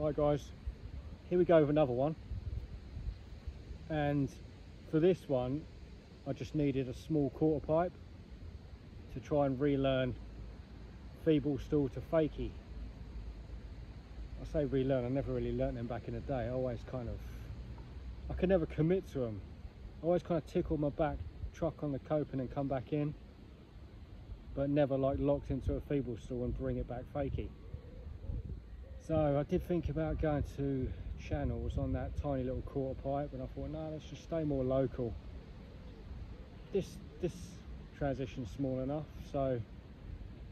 Right guys, here we go with another one, and for this one I just needed a small quarter pipe to try and relearn Feeble stall to fakie. I say relearn, I never really learnt them back in the day. I could never commit to them. I always kind of tickle my back, truck on the coping and come back in, but never like locked into a Feeble stall and bring it back fakie. So I did think about going to channels on that tiny little quarter pipe, and I thought, no, let's just stay more local. This transition's small enough, so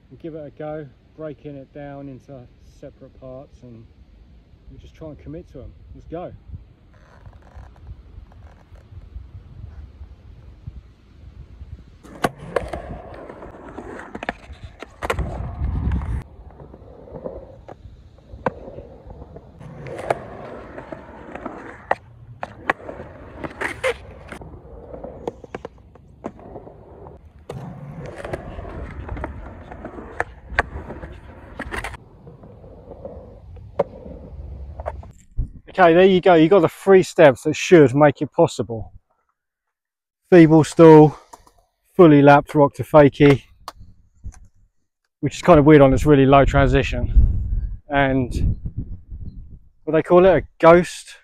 we'll give it a go, breaking it down into separate parts, and we'll just try and commit to them. Let's go. Okay, there you go. You got the 3 steps that should make it possible. Feeble stall, fully lapped rock to fakie, which is kind of weird on this really low transition, and what they call it, a ghost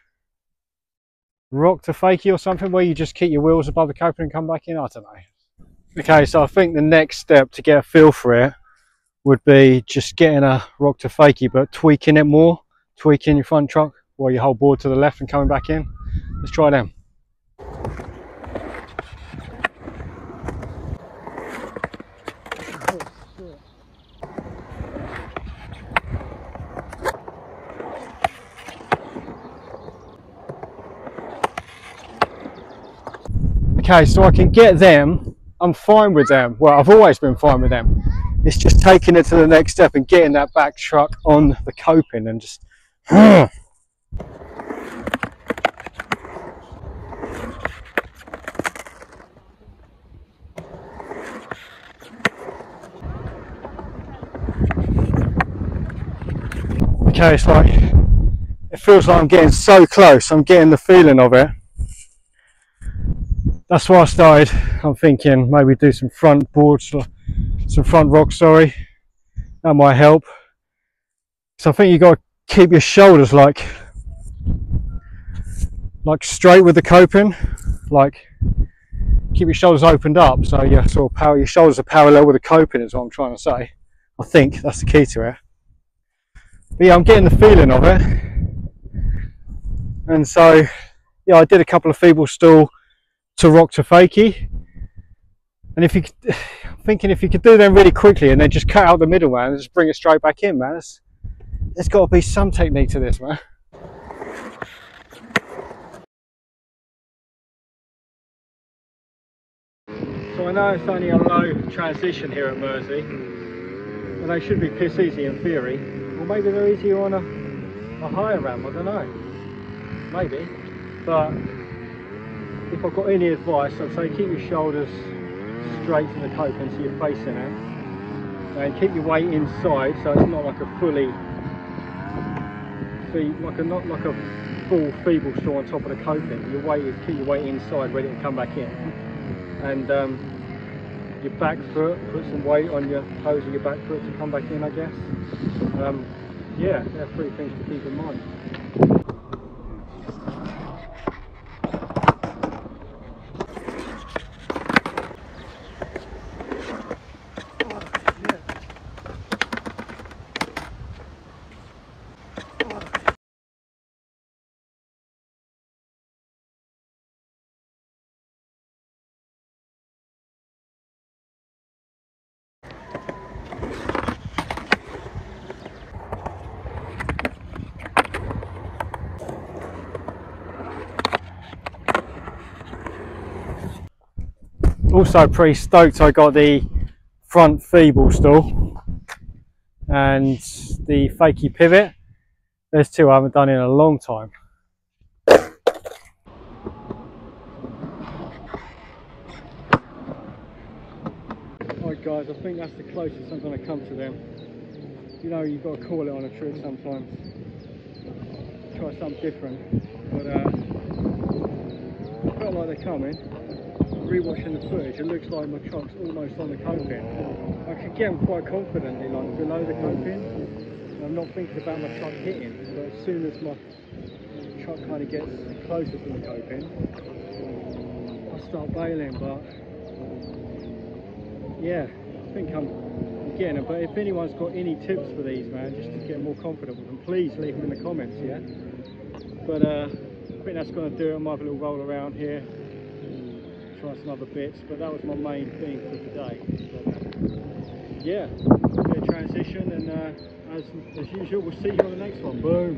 rock to fakie or something, where you just keep your wheels above the coping and come back in. I don't know. Okay, so I think the next step to get a feel for it would be just getting a rock to fakie, but tweaking it more, tweaking your front truck while you hold board to the left and coming back in. Let's try them. Okay, so I can get them. I'm fine with them. Well, I've always been fine with them. It's just taking it to the next step and getting that back truck on the coping and just okay, it's like, it feels like I'm getting so close. I'm getting the feeling of it. That's why I started. I'm thinking maybe do some front boards, some front rocks, sorry. That might help. So I think you got to keep your shoulders like straight with the coping, like keep your shoulders opened up, so you sort of your shoulders are parallel with the coping is what I'm trying to say. I think that's the key to it. But yeah, I'm getting the feeling of it, and so yeah, I did a couple of Feeble stall to rock to fakie, and if you could, I'm thinking if you could do them really quickly and then just cut out the middle, man, and just bring it straight back in, man. There's got to be some technique to this, man. So I know it's only a low transition here at Mersea, and they should be piss easy in theory, or maybe they're easier on a higher ramp, I don't know, maybe. But if I've got any advice, I'd say keep your shoulders straight to the coping so you're facing it, and keep your weight inside so it's not like a fully, not like a full Feeble stall on top of the coping. Your weight is, keep your weight inside, ready to come back in. And your back foot, put some weight on your toes of your back foot to come back in, I guess. Yeah, they're 3 things to keep in mind. Also pretty stoked I got the front Feeble stall and the fakie pivot. There's 2 I haven't done in a long time. Alright guys, I think that's the closest I'm going to come to them. You know, you've got to call it on a trip sometimes. try something different. But I felt like they're coming. Rewatching the footage, it looks like my truck's almost on the coping. I could get them quite confidently, like below the coping. I'm not thinking about my truck hitting, but as soon as my truck kind of gets closer to the coping, I start bailing. But yeah, I think I'm getting them. But if anyone's got any tips for these, man, just to get more confident with them, please leave them in the comments, yeah? But I think that's going to do it. I might have a little roll around here, try some other bits, but that was my main thing for today. But, yeah, bit of transition, and as usual, we'll see you on the next one. Boom.